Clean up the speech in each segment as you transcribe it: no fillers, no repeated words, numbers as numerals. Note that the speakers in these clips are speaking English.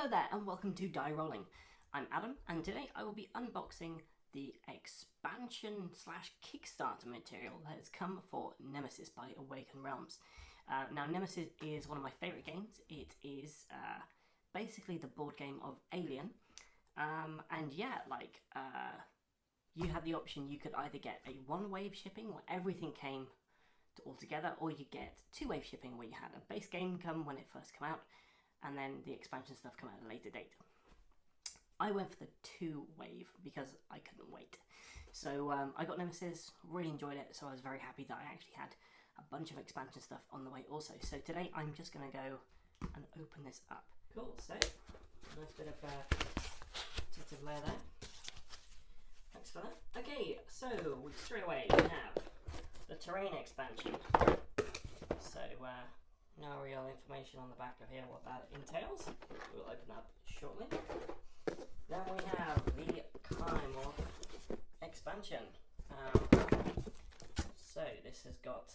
Hello there and welcome to Die Rolling. I'm Adam and today I will be unboxing the expansion slash Kickstarter material that has come for Nemesis by Awakened Realms. Now Nemesis is one of my favourite games. It is basically the board game of Alien. You had the option, you could either get a one-wave shipping where everything came all together, or you get two-wave shipping where you had a base game come when it first came out and then the expansion stuff come at a later date. I went for the two-wave because I couldn't wait. So I got Nemesis, really enjoyed it, so I was very happy that I actually had a bunch of expansion stuff on the way also. So today I'm just going to go and open this up. Cool, so nice bit of protective layer there. Thanks for that. Okay, so straight away we have the terrain expansion. So no real information on the back of here what that entails. We'll open up shortly. Then we have the Carnivore expansion. So this has got,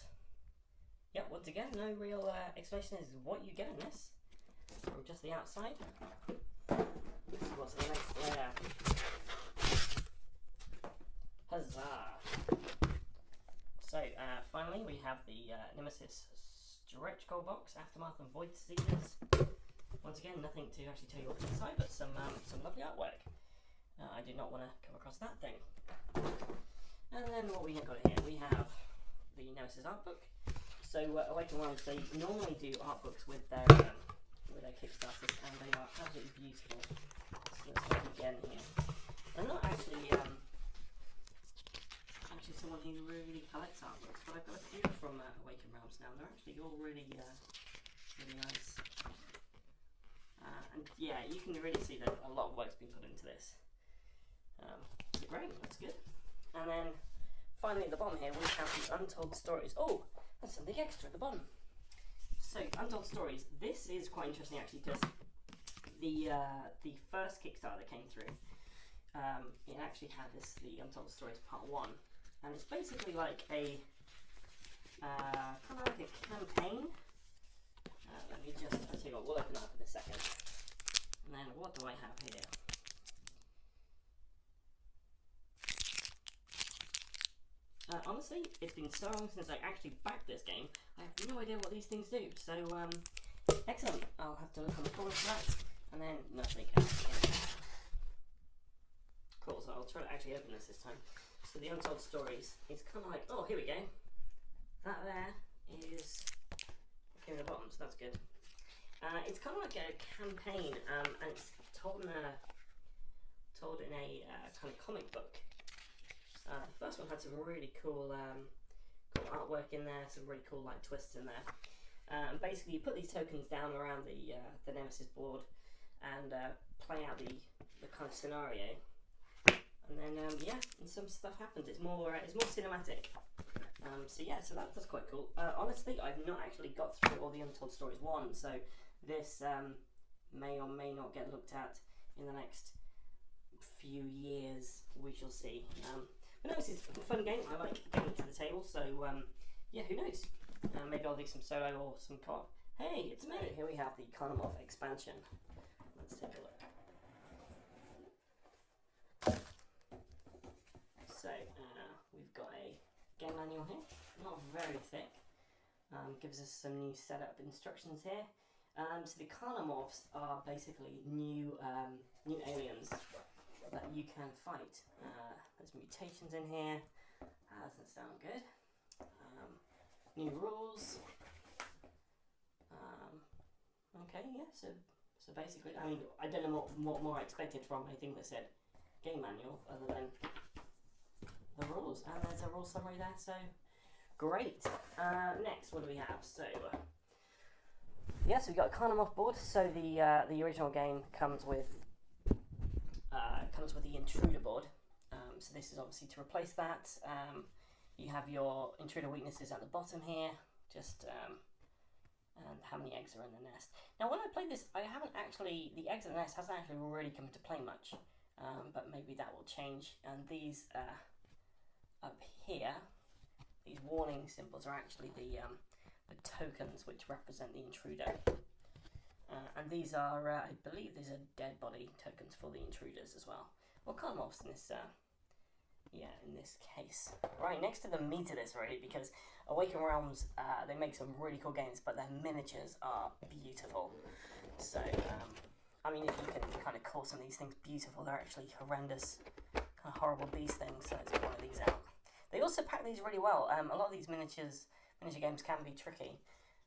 once again, no real explanation as to what you get in this from just the outside. This is what's in the next layer. Huzzah! So finally we have the Nemesis Stretch Goal Box, Aftermath and Void Seeders. Once again, nothing to actually tell you what's inside, but some lovely artwork. I did not want to come across that thing. And then what we have got here, we have the Nemesis art book. So Awakened Realms, they normally do art books with their Kickstarters, and they are absolutely beautiful. So let's look again here. I'm not actually someone who really collects art books, but I've got a few from Awakened Realms now. They're actually all really nice. And yeah, you can really see that a lot of work's been put into this. Great, that's good. And then finally at the bottom here we have the Untold Stories. Oh, that's something extra at the bottom. So Untold Stories. This is quite interesting actually, because the first Kickstarter that came through, it actually had the Untold Stories Part 1. And it's basically like a kind of like a campaign. Let me just, I'll tell you what, we'll open that up in a second. And then what do I have here? Honestly, it's been so long since I actually backed this game, I have no idea what these things do. So, excellent. I'll have to look on the forums for that. And then nothing else. Cool, so I'll try to actually open this time. So the Untold Stories is kind of like, oh, here we go. That there is okay at the bottom, so that's good. It's kind of like a campaign, and it's told in a kind of comic book. The first one had some really cool artwork in there, some really cool like twists in there. And basically, you put these tokens down around the Nemesis board and play out the kind of scenario. And then and some stuff happens. It's more cinematic. So that's quite cool. Honestly, I've not actually got through all the Untold Stories 1, so this may or may not get looked at in the next few years. We shall see. But no, this is a fun game. I like getting to the table, so who knows? Maybe I'll do some solo or some co-op. Hey, it's me. Here we have the Carnivore expansion. Let's take a look. So we've got a game manual here, not very thick. Gives us some new setup instructions here. So the Carnimorphs are basically new aliens that you can fight. There's mutations in here. That doesn't sound good. New rules. Okay, yeah. So basically, I mean, I don't know what more I expected from anything that said game manual, other than the rules, and there's a rule summary there, so great. Next, what do we have? So so we've got a Carnimorph board. So the original game comes with the intruder board. So this is obviously to replace that. You have your intruder weaknesses at the bottom here, just and how many eggs are in the nest. Now when I played this, the eggs in the nest hasn't actually really come into play much, but maybe that will change. And these up here, these warning symbols are actually the tokens which represent the intruder. And these are, I believe these are dead body tokens for the intruders as well. Or carnivores in this, in this case. Right, next to the meat of this really, because Awaken Realms, they make some really cool games, but their miniatures are beautiful. So, I mean, if you can kind of call some of these things beautiful, they're actually horrendous, kind of horrible beast things, so let's get one of these out. They also pack these really well. A lot of these miniature games can be tricky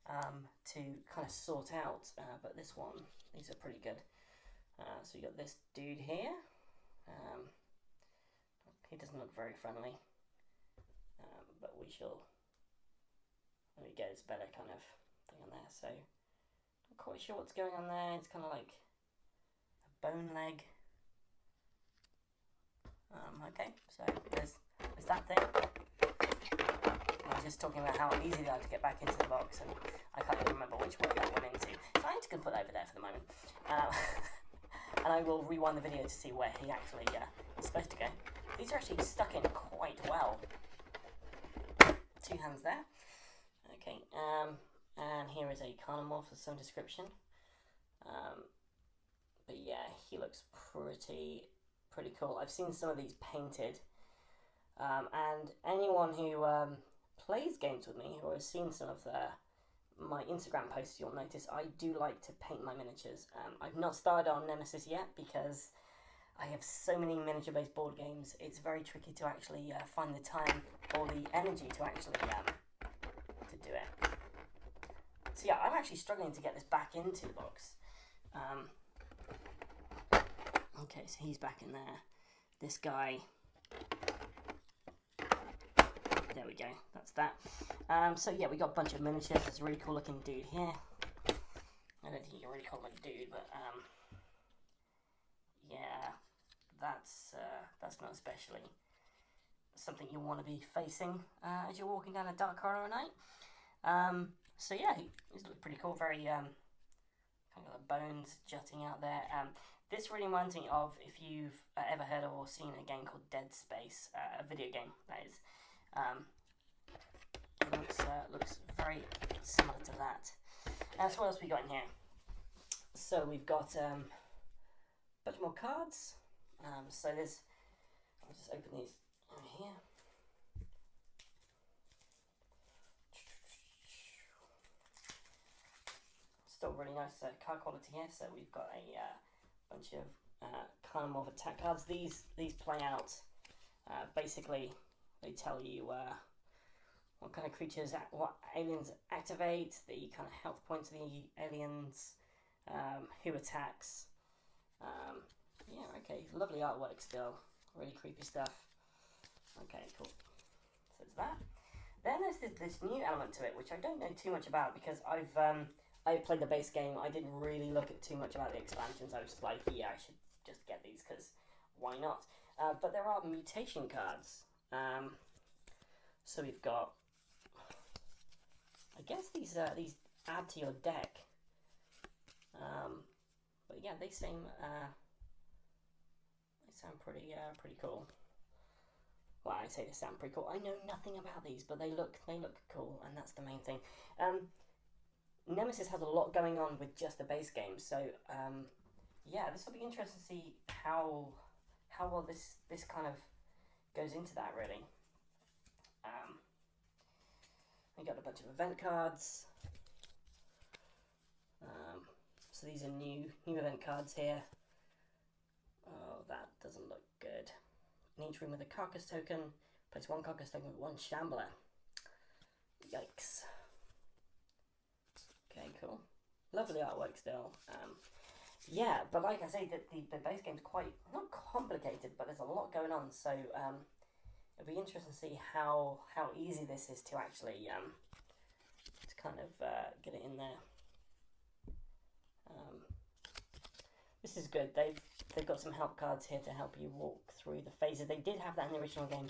to kind of sort out, but this one, these are pretty good. So you got this dude here. He doesn't look very friendly, but we shall. There we go. It's a better kind of thing on there. So not quite sure what's going on there. It's kind of like a bone leg. Okay, so there's that thing. I was just talking about how easy they are to get back into the box, and I can't even remember which one that went into. So I'm just going to put it over there for the moment. And I will rewind the video to see where he actually is supposed to go. These are actually stuck in quite well. 2 hands there. Okay, and here is a carnomorph of some description. But yeah, he looks pretty cool. I've seen some of these painted. And anyone who plays games with me, who has seen some of my Instagram posts, you'll notice I do like to paint my miniatures. I've not started on Nemesis yet because I have so many miniature-based board games. It's very tricky to actually find the time or the energy to actually to do it. So yeah, I'm actually struggling to get this back into the box. Okay, so he's back in there. This guy. There we go, that's that. So yeah, we got a bunch of miniatures. There's a really cool looking dude here. I don't think you can really call him a dude, but yeah, that's not especially something you want to be facing as you're walking down a dark corridor at night. So yeah, he's looked pretty cool. Very kind of the bones jutting out there. This really reminds me of, if you've ever heard of or seen a game called Dead Space, a video game that is. It looks very similar to that. So what else we got in here? So we've got a bunch more cards. So there's, I'll just open these over here. Still really nice card quality here. So we've got a bunch of kind of attack cards. These play out. Basically, they tell you what kind of creatures, what aliens activate, the kind of health points of the aliens, who attacks. Yeah, okay, lovely artwork still, really creepy stuff. Okay, cool. So it's that. Then there's this new element to it, which I don't know too much about because I played the base game. I didn't really look at too much about the expansions. I was just like, yeah, I should just get these because why not? But there are mutation cards. So we've got, I guess these add to your deck. But yeah, they sound pretty cool. Well, I say they sound pretty cool. I know nothing about these, but they look cool, and that's the main thing. Nemesis has a lot going on with just the base game, so yeah, this will be interesting to see how well this kind of goes into that, really. We got a bunch of event cards. So these are new event cards here. Oh, that doesn't look good. In each room with a carcass token, place 1 carcass token with 1 shambler. Yikes. Okay, cool. Lovely artwork still. Yeah, but like I say, the base game's quite, not complicated, but there's a lot going on, so it'll be interesting to see how easy this is to actually to kind of get it in there. This is good. They've got some help cards here to help you walk through the phases. They did have that in the original game,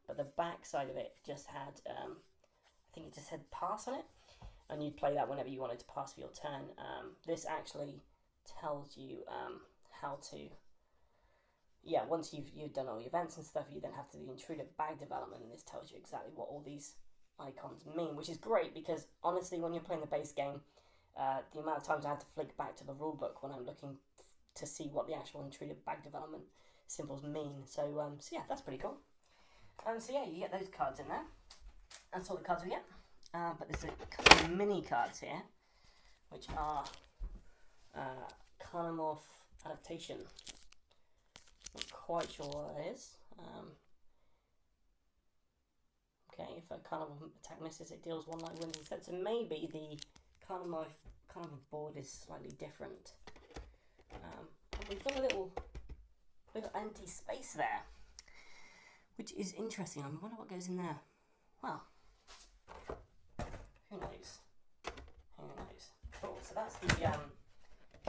but the back side of it just had, I think it just said pass on it, and you'd play that whenever you wanted to pass for your turn. This actually tells you how to, yeah, once you've done all the events and stuff, you then have to do the intruder bag development, and this tells you exactly what all these icons mean, which is great because honestly, when you're playing the base game, the amount of times I had to flick back to the rulebook when I'm looking to see what the actual intruder bag development symbols mean. So yeah, that's pretty cool. So yeah, you get those cards in there. That's all the cards we get. But there's a couple of mini cards here, which are Carnomorph adaptation. Not quite sure what that is. Okay, if a Carnomorph attack misses, it deals 1 life wins instead. So maybe the Carnomorph board is slightly different. We've got a little empty space there, which is interesting. I wonder what goes in there. Well, who knows? Who knows? Cool. So that's the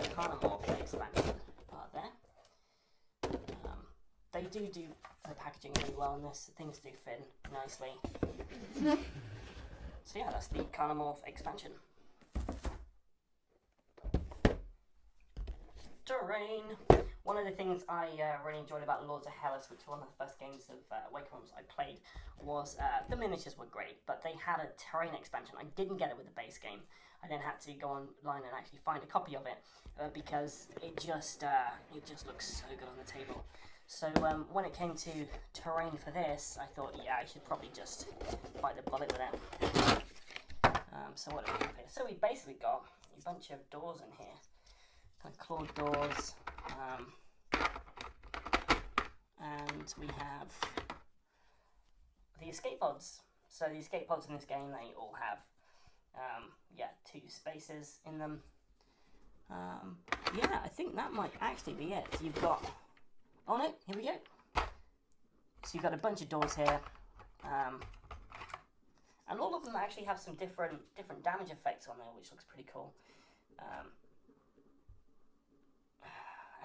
Carnomorph expansion part there. They do the packaging really well in this. Things do fit nicely. So yeah, that's the Carnomorph expansion. Terrain. One of the things I really enjoyed about Lords of Hellas, which was one of the first games of Awakenings I played, was the miniatures were great, but they had a terrain expansion. I didn't get it with the base game. I then had to go online and actually find a copy of it because it just looks so good on the table. So when it came to terrain for this, I thought, yeah, I should probably just bite the bullet with it. So what do we have here? So we basically got a bunch of doors in here. Kind of clawed doors, and we have the escape pods. So the escape pods in this game, they all have, 2 spaces in them. Yeah, I think that might actually be it. You've got, oh no, here we go. So you've got a bunch of doors here, and all of them actually have some different damage effects on there, which looks pretty cool.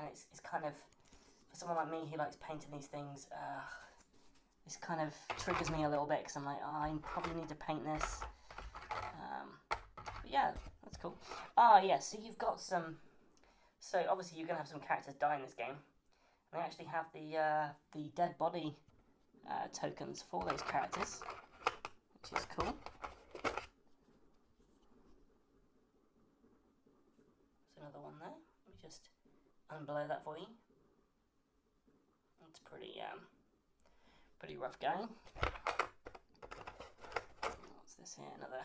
And it's kind of, for someone like me who likes painting these things, this kind of triggers me a little bit because I'm like, oh, I probably need to paint this. But yeah, that's cool. Yeah, so you've got some, so obviously you're going to have some characters die in this game. And they actually have the dead body tokens for those characters, which is cool. There's another one there. Let me just unblur that for you. It's pretty rough going. What's this here? Another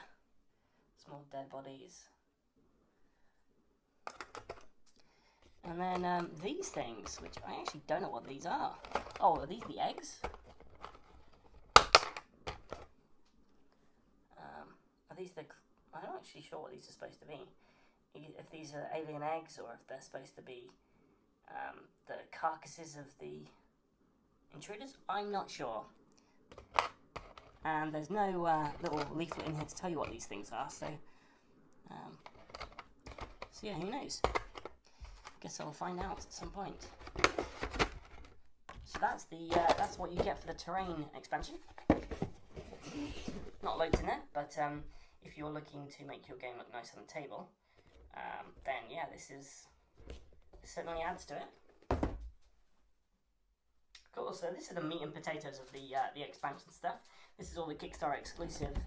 small dead bodies. And then these things, which I actually don't know what these are. Oh, are these the eggs? Are these the... I'm not actually sure what these are supposed to be. If these are alien eggs or if they're supposed to be the carcasses of the intruders, I'm not sure. And there's no little leaflet in here to tell you what these things are, so yeah, who knows? Guess I'll find out at some point. So that's what you get for the terrain expansion. Not loads in there, but if you're looking to make your game look nice on the table, then yeah, this certainly adds to it. Cool. So this is the meat and potatoes of the expansion stuff. This is all the Kickstarter exclusive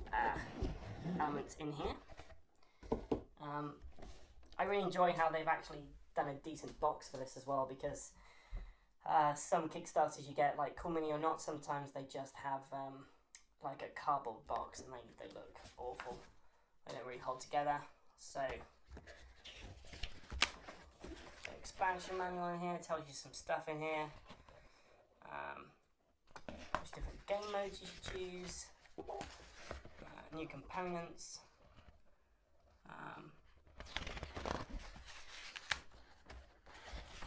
elements in here. I really enjoy how they've actually done a decent box for this as well, because some Kickstarters you get, like Cool Mini or Not, sometimes they just have like a cardboard box and they look awful. They don't really hold together. So the expansion manual in here tells you some stuff in here. There's different game modes you should choose, new components,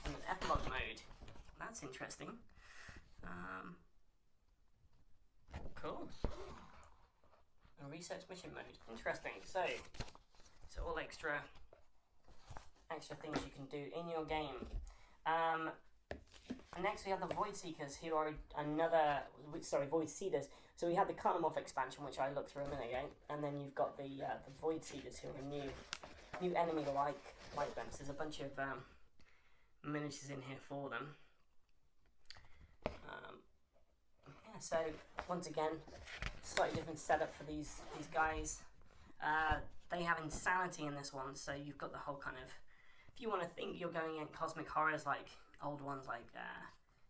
and an epilogue mode. That's interesting. Cool. And research mission mode. Interesting. So all extra things you can do in your game. And next we have the Void Seekers, who are Void Seeders. So we had the Carnomorph expansion, which I looked through a minute ago, and then you've got the Void Seeders, who are a new enemy like them. So there's a bunch of miniatures in here for them. Yeah, so once again, slightly different setup for these guys. they have insanity in this one, so you've got the whole kind of, if you want to think you're going in cosmic horrors like old ones like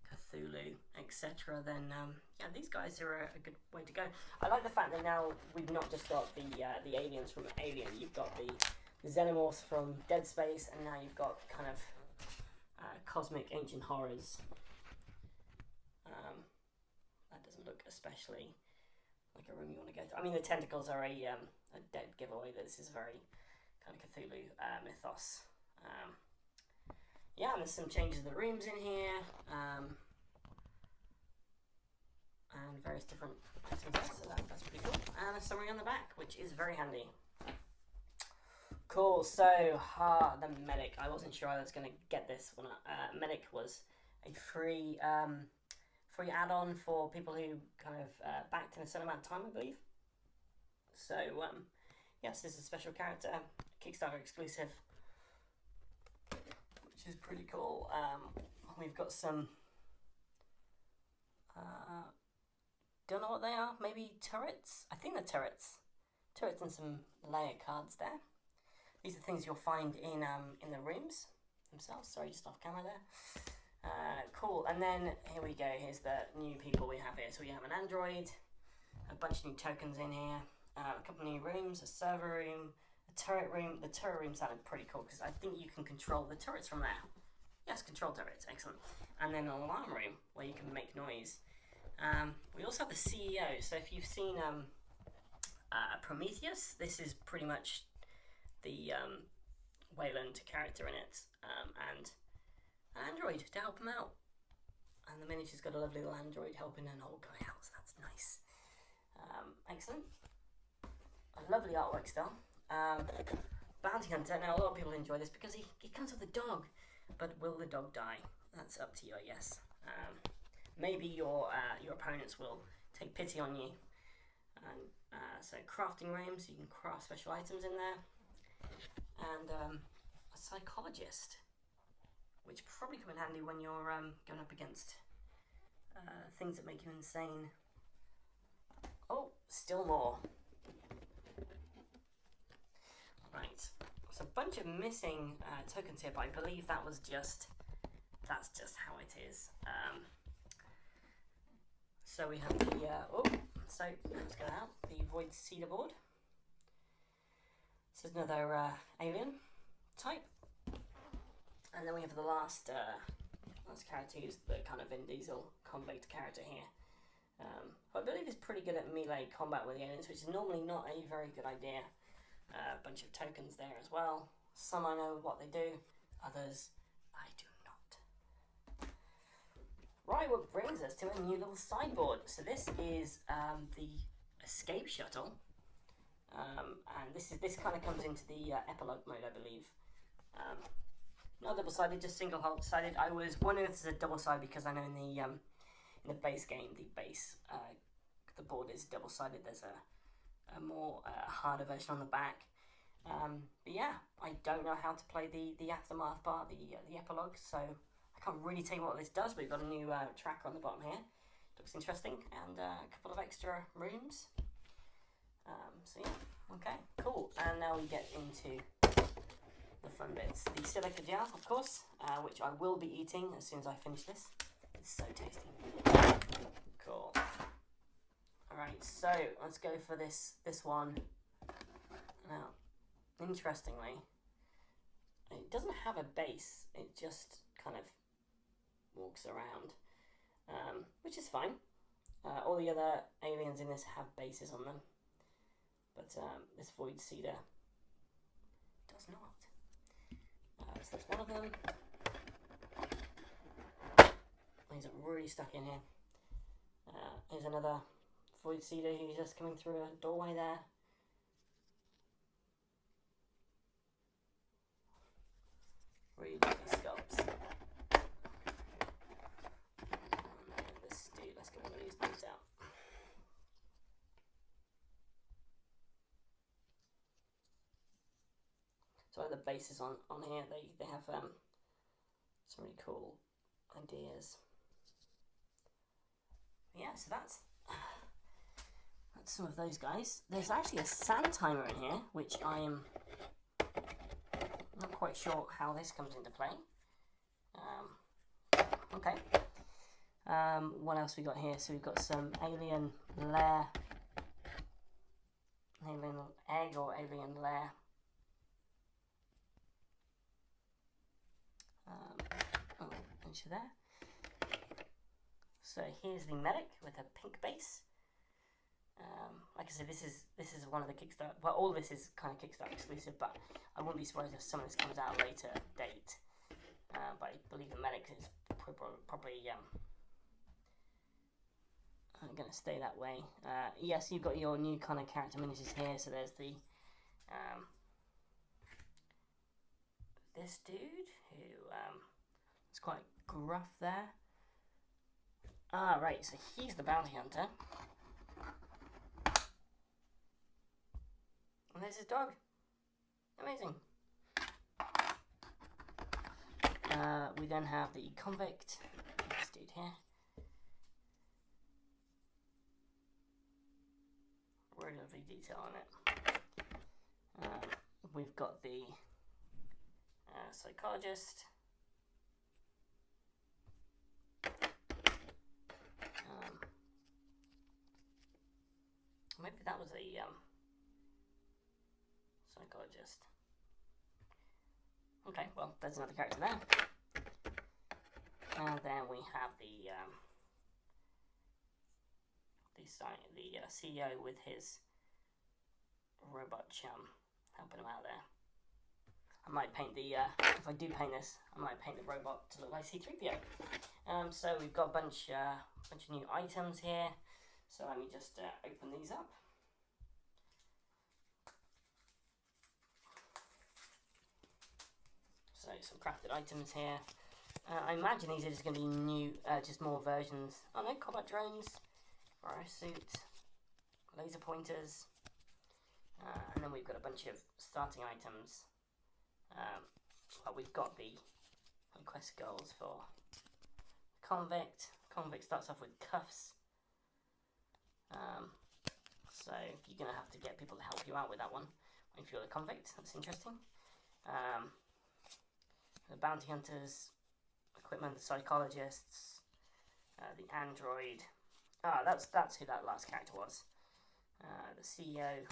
Cthulhu, etc., then yeah, these guys are a good way to go. I like the fact that now we've not just got the aliens from Alien, you've got the xenomorphs from Dead Space, and now you've got kind of cosmic ancient horrors. That doesn't look especially like a room you want to go through. I mean, the tentacles are a dead giveaway that this is very kind of Cthulhu mythos. Yeah, and there's some changes to the rooms in here, and various different items there, so that's pretty cool. And a summary on the back, which is very handy. Cool, so the medic. I wasn't sure I was going to get this one. Medic was a free add-on for people who kind of backed in a certain amount of time, I believe. So yes, this is a special character, Kickstarter exclusive, which is pretty cool. We've got some don't know what they are, maybe turrets? I think they're turrets and some layer cards there. These are things you'll find in the rooms themselves. Sorry, just off camera there. Cool, and then here we go. Here's the new people we have here. So we have an android, a bunch of new tokens in here, a couple of new rooms, a server room, a turret room. The turret room sounded pretty cool because I think you can control the turrets from there. Yes, control turrets, excellent. And then an alarm room where you can make noise. We also have the CEO. So if you've seen Prometheus, this is pretty much the Wayland character in it, and an android to help him out. And the miniature's got a lovely little android helping an old guy out, so that's nice. Excellent. A lovely artwork still. Bounty Hunter. Now, a lot of people enjoy this because he comes with a dog, but will the dog die? That's up to you, I guess. Maybe your opponents will take pity on you. So crafting rooms, so you can craft special items in there. And a psychologist, which probably come in handy when you're going up against things that make you insane. Oh, still more. Right, so a bunch of missing tokens here, but I believe that's just how it is. So we have the so let's get out the Void Cedar board. This is another alien type, and then we have the last character who's the kind of Vin Diesel convict character here. Who I believe is pretty good at melee combat with the aliens, which is normally not a very good idea. A bunch of tokens there as well. Some I know what they do, others I do not. Right, what brings us to a new little sideboard. So this is the escape shuttle. And this kind of comes into the epilogue mode, I believe. Not double-sided, just single-sided. I was wondering if this is a double-sided because I know in the base game, the board is double-sided. There's a more harder version on the back. But yeah, I don't know how to play the aftermath part, the epilogue, so I can't really tell you what this does. But we've got a new tracker on the bottom here. Looks interesting, and a couple of extra rooms. So yeah, okay, cool. And now we get into the fun bits. The selected gel, of course, which I will be eating as soon as I finish this. It's so tasty. Cool. Alright, so let's go for this one. Now, interestingly, it doesn't have a base. It just kind of walks around, which is fine. All the other aliens in this have bases on them. But this Void Cedar does not. So that's one of them. He's really stuck in here. Here's another Void Cedar who's just coming through a doorway there. Really lovely sculpts. Let's get one of these things out. So the bases on here, they have some really cool ideas. Yeah, so that's That's some of those guys. There's actually a sand timer in here, which I am not quite sure how this comes into play. Okay. What else we got here? So we've got some alien lair, alien egg or alien lair. Into there. So here's the medic with a pink base. Like I said, this is one of the Kickstarter. Well, all of this is kind of Kickstarter exclusive, but I wouldn't be surprised if some of this comes out at a later date. But I believe the medic is probably going to stay that way. Yes, you've got your new kind of character miniatures here. So there's the this dude who is quite gruff there. Ah, right. So he's the bounty hunter. And there's his dog. Amazing. We then have the convict. This dude here. Really lovely detail on it. We've got the psychologist. Maybe that was a psychologist. Okay, well, there's another character there. And then we have the CEO with his robot chum helping him out there. I might paint the if I do paint this, I might paint the robot to look like C-3PO. So we've got a bunch of new items here. So let me just open these up. So some crafted items here. I imagine these are just going to be new, just more versions. Oh no, combat drones, fire suit, laser pointers, and then we've got a bunch of starting items. Well, we've got the quest goals for convict. Convict starts off with cuffs. So you're going to have to get people to help you out with that one if you're the convict. That's interesting. The bounty hunters, equipment, the psychologists, the android. That's who that last character was. The CEO.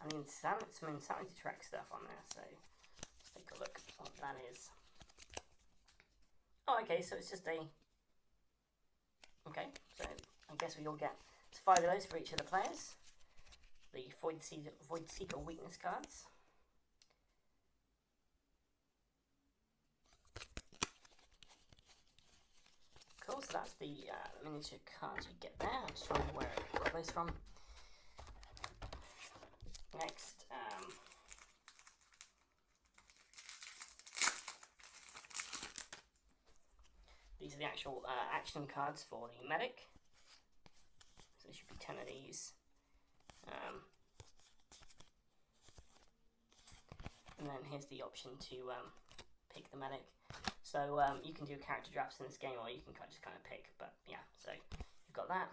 I mean, some insanity track stuff on there. So let's take a look at what that is. Oh, okay. So it's just a. Okay, so I guess we all get 5 of those for each of the players. The Void Seeker weakness cards. Cool, so that's the miniature cards you get there. I'm just trying to where I got those from. Next, these are the actual action cards for the medic. So there should be 10 of these. And then here's the option to pick the medic. So you can do character drafts in this game, or you can just kind of pick. But yeah, so you've got that.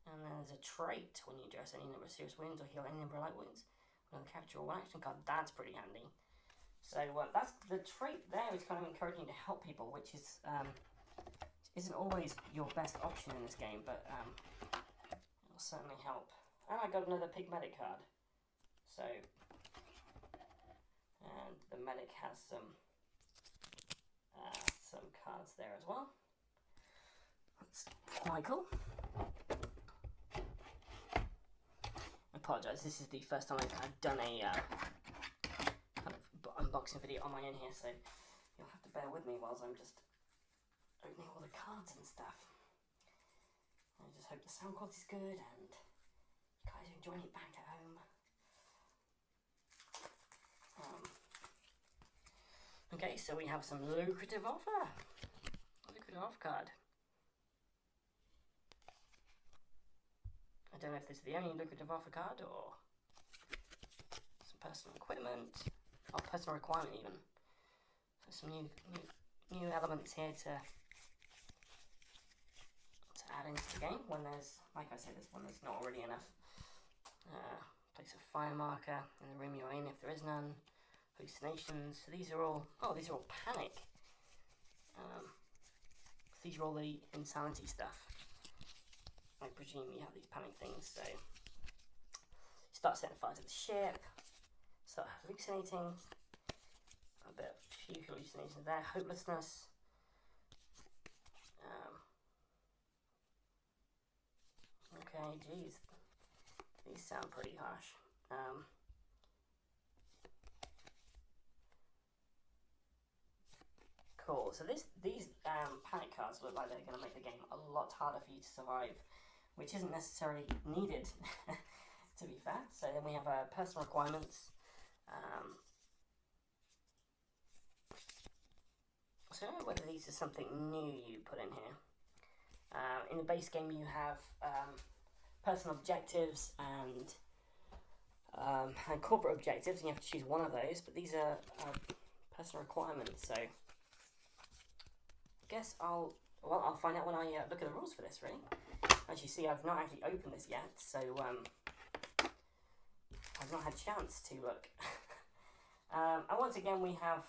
And then there's a trait when you address any number of serious wounds or heal any number of light wounds. Another capture or one action card. That's pretty handy. So that's the trait there is kind of encouraging to help people, which is isn't always your best option in this game, but it'll certainly help. And I got another pig medic card. So and the medic has some cards there as well. That's quite cool. I apologise, this is the first time I've done a kind of unboxing video on my own here, so you'll have to bear with me whilst I'm just opening all the cards and stuff. I just hope the sound quality's good and you guys are enjoying it back at home. Okay, so we have some lucrative offer. Lucrative off card. I don't know if this is the only lucrative offer card or some personal equipment or personal requirement even. So some new elements here to add into the game when there's, like I said, when there's not already enough. Place a fire marker in the room you're in if there is none. Hallucinations. So these are all panic. These are all the insanity stuff. I presume you have these panic things. So start setting fire to the ship. Start hallucinating. A few hallucinations there. Hopelessness. Okay, geez. These sound pretty harsh. Cool. So these panic cards look like they're going to make the game a lot harder for you to survive, which isn't necessarily needed, to be fair. So then we have personal requirements. So I don't know whether these are something new you put in here. In the base game you have personal objectives and corporate objectives, and you have to choose one of those, but these are personal requirements, so I guess I'll find out when I look at the rules for this, really. As you see, I've not actually opened this yet, so I've not had a chance to look. And once again we have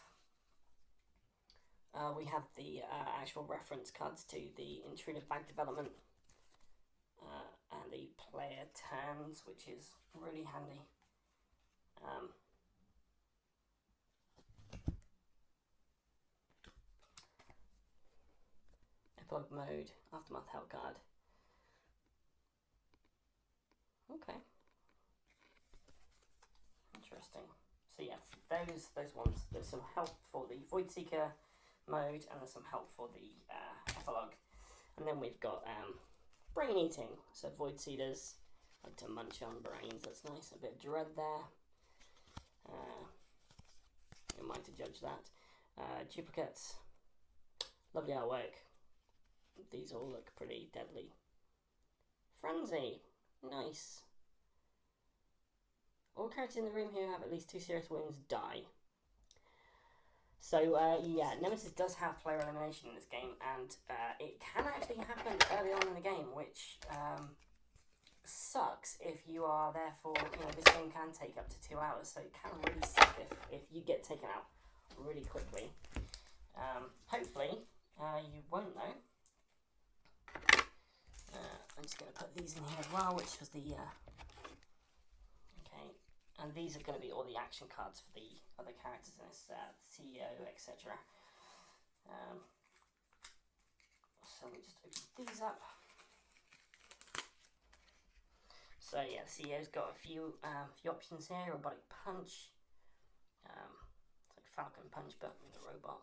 the actual reference cards to the intruder bag development and the player terms, which is really handy. Epilogue mode, aftermath help card. Okay. Interesting. So yeah, those ones. There's some help for the Void Seeker mode, and there's some help for the epilogue. And then we've got brain eating. So Void Seeders like to munch on brains. That's nice. A bit of dread there. Who am I to judge that? Duplicates. Lovely artwork. These all look pretty deadly. Frenzy. Nice. All characters in the room who have at least 2 serious wounds die. So yeah, Nemesis does have player elimination in this game, and it can actually happen early on in the game, which sucks if you are there for, this game can take up to 2 hours, so it can really suck if you get taken out really quickly. Hopefully you won't though. I'm just going to put these in here as well, which was the okay, and these are going to be all the action cards for the other characters in this, CEO, etc. So we just open these up. So yeah, the CEO's got a few options here. Robotic Punch. It's like Falcon Punch, but with a robot.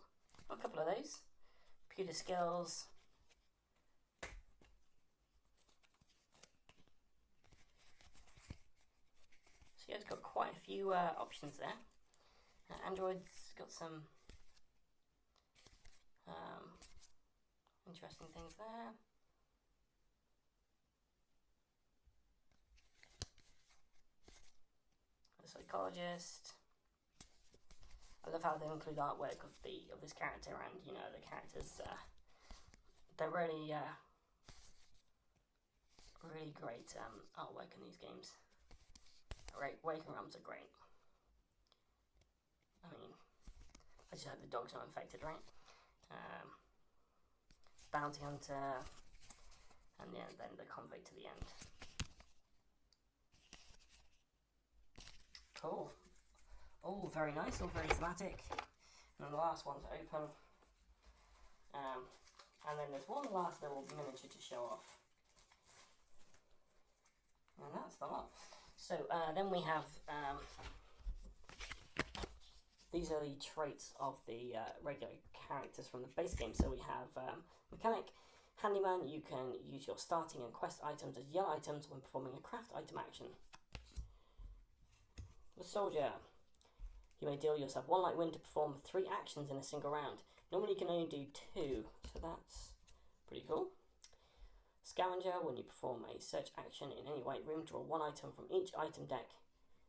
Got a couple of those. Computer Skills. So yeah, it's got quite a few options there. Android's got some interesting things there. The Psychologist. I love how they include artwork of this character, and the characters. They're really really great artwork in these games. Waking rooms are great. I mean, I just hope the dog's not infected, right? Bounty Hunter, and yeah, then the convict to the end. Cool. All very nice, all very thematic. And then the last one to open. And then there's one last little miniature to show off. And that's the lot. So then we have, these are the traits of the regular characters from the base game. So we have Mechanic, Handyman. You can use your starting and quest items as yell items when performing a craft item action. The Soldier. You may deal yourself 1 light wound to perform 3 actions in a single round. Normally you can only do 2, so that's pretty cool. Scavenger, when you perform a search action in any white room, draw 1 item from each item deck.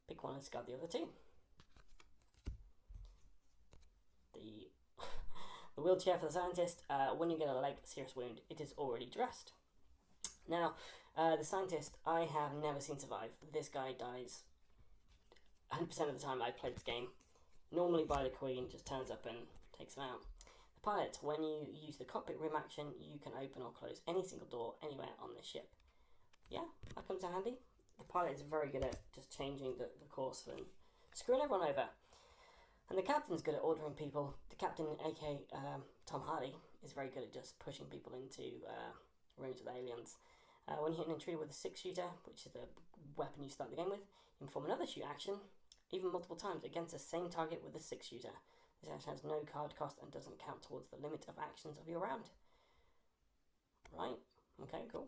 Pick 1 and discard the other 2. The Wheelchair for the Scientist, when you get a leg serious wound, it is already dressed. Now, the scientist I have never seen survive. This guy dies 100% of the time I play this game. Normally by the Queen, just turns up and takes him out. The pilot, when you use the cockpit room action, you can open or close any single door anywhere on the ship. Yeah, that comes in handy. The pilot is very good at just changing the course and screwing everyone over. And the captain's good at ordering people. The captain, aka Tom Hardy, is very good at just pushing people into rooms with aliens. When you hit an intruder with a 6-shooter, which is the weapon you start the game with, you can perform another shoot action, even multiple times, against the same target with a 6-shooter. This action has no card cost and doesn't count towards the limit of actions of your round. Right, okay, cool.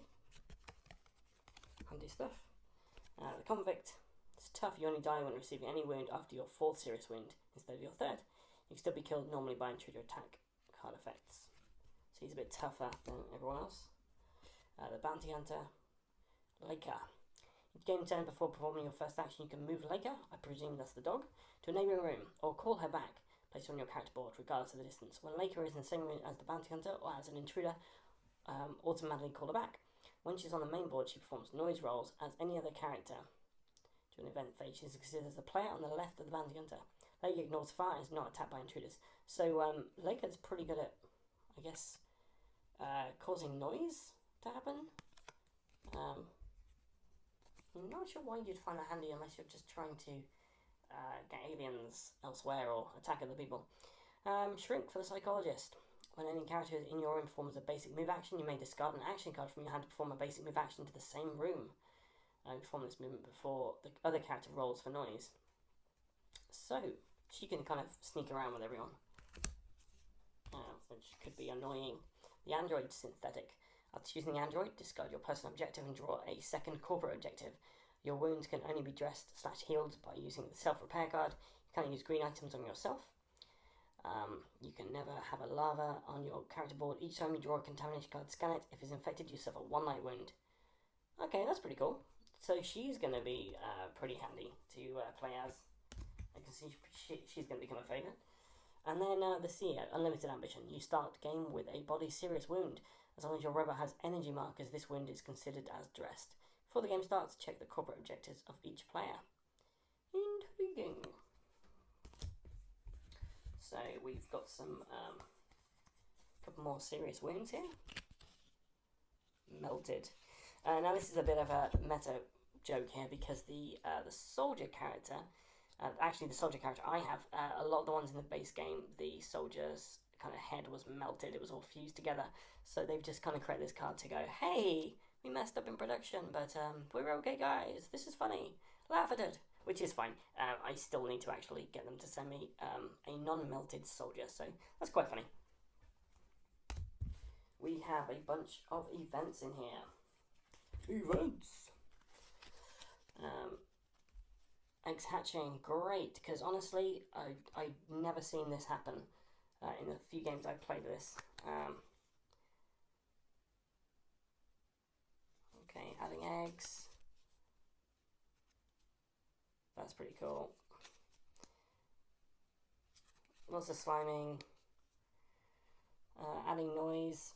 Handy stuff. The convict. It's tough, you only die when receiving any wound after your 4th serious wound instead of your 3rd. You can still be killed normally by intruder attack card effects. So he's a bit tougher than everyone else. The bounty hunter. Laker. Each game turn before performing your first action, you can move Laker, I presume that's the dog, to a neighbouring room, or call her back, placed on your character board, regardless of the distance. When Laker is in the same room as the bounty hunter or as an intruder, automatically call her back. When she's on the main board, she performs noise rolls as any other character. During the event phase, she is considered as the player on the left of the bounty hunter. Laker ignores fire and is not attacked by intruders. So Laker's pretty good at, I guess, causing noise to happen. I'm not sure why you'd find that handy unless you're just trying to get aliens elsewhere or attack other people. Shrink for the psychologist. When any character in your room performs a basic move action, you may discard an action card from your hand to perform a basic move action to the same room. Perform this movement before the other character rolls for noise. So, she can kind of sneak around with everyone. Which could be annoying. The android synthetic. After choosing the android, discard your personal objective and draw a second corporate objective. Your wounds can only be dressed/healed by using the self-repair card. You can't use green items on yourself. You can never have a lava on your character board. Each time you draw a contamination card, scan it. If it's infected, you suffer 1 light wound. Okay, that's pretty cool. So she's going to be pretty handy to play as. I can see she's going to become a favourite. And then the Seer, Unlimited Ambition. You start the game with a body serious wound. As long as your robot has energy markers, this wound is considered as dressed. Before the game starts, check the corporate objectives of each player. Intriguing. So we've got some couple more serious wounds here. Melted. Now this is a bit of a meta joke here because the soldier character, actually the soldier character I have, a lot of the ones in the base game, the soldier's kind of head was melted, it was all fused together, so they've just kind of created this card to go, hey, we messed up in production, but we're okay guys, this is funny, laugh at it, which is fine. I still need to actually get them to send me a non-melted soldier, so that's quite funny. We have a bunch of events in here. Events! Eggs hatching, great, because honestly, I've never seen this happen in the few games I've played this. Okay, adding eggs. That's pretty cool. Lots of sliming. Adding noise.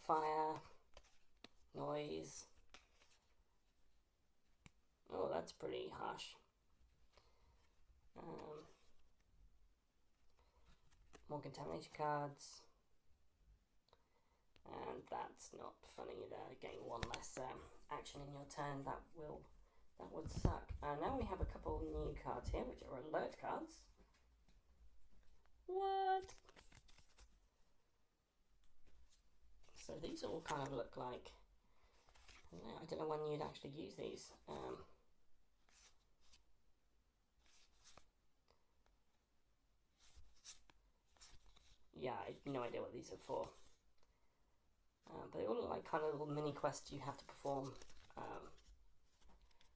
Fire. Noise. Oh, that's pretty harsh. More contamination cards. And that's not funny either. Getting 1 less action in your turn. That would suck. Now we have a couple new cards here, which are alert cards. What? So these all kind of look like, I don't know when you'd actually use these. Yeah, I have no idea what these are for. But they all look like kind of little mini quests you have to perform.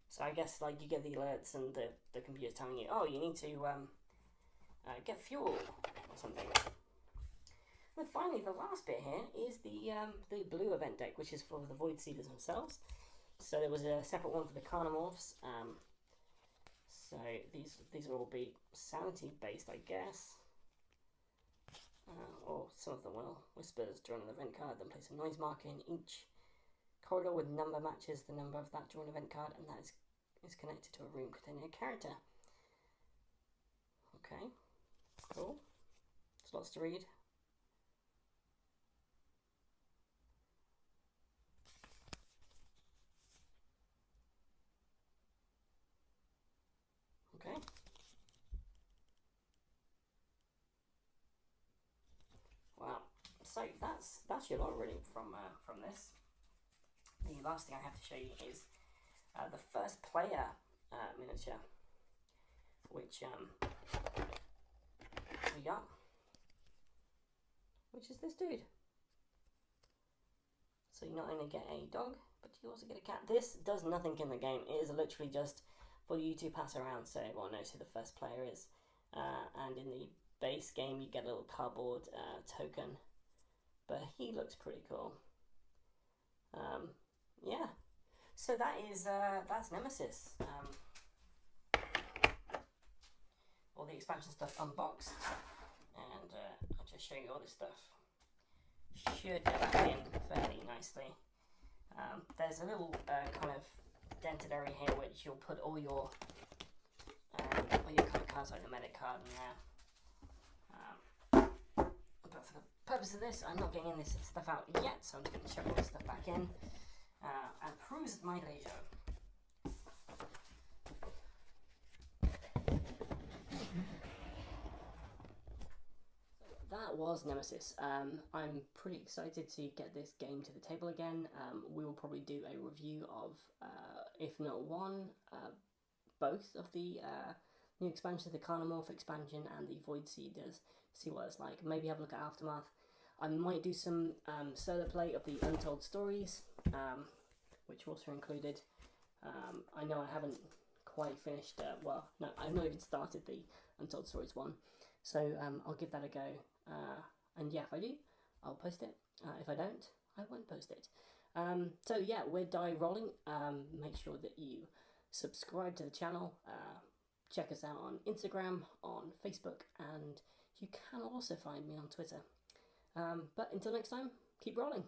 So I guess like you get the alerts and the computer's telling you, oh, you need to get fuel or something. And finally, the last bit here is the blue event deck, which is for the Void Seeders themselves. So there was a separate one for the Carnomorphs. So these will all be sanity based, I guess. or some of them will. Whispers during an event card, then place a noise marker in each corridor with number matches the number of that during event card, and that is connected to a room containing a character. Okay, cool. There's lots to read. Okay. Wow. So that's your lot really from this. The last thing I have to show you is the first player miniature, which we got, which is this dude. So you not only get a dog, but you also get a cat. This does nothing in the game. It is literally just for you to pass around so everyone knows who the first player is. And in the base game, you get a little cardboard token. But he looks pretty cool. Yeah. So that's Nemesis. All the expansion stuff unboxed. And I'll just show you all this stuff. Should go back in fairly nicely. There's a little kind of dented area here which you'll put all your kind of cards, like the medic card in there. But for the purpose of this, I'm not getting this stuff out yet, so I'm just going to chuck all this stuff back in and peruse at my leisure. That was Nemesis. I'm pretty excited to get this game to the table again. We will probably do a review of, if not one, both of the new expansions, the Carnomorph expansion and the Void Seeders, see what it's like. Maybe have a look at Aftermath. I might do some solo play of the Untold Stories, which also included. I know I haven't quite finished, well, no, I've not even started the Untold Stories one. So I'll give that a go, and yeah, if I do, I'll post it. If I don't, I won't post it. So yeah, we're Rolling. Make sure that you subscribe to the channel. Check us out on Instagram, on Facebook, and you can also find me on Twitter. But until next time, keep rolling.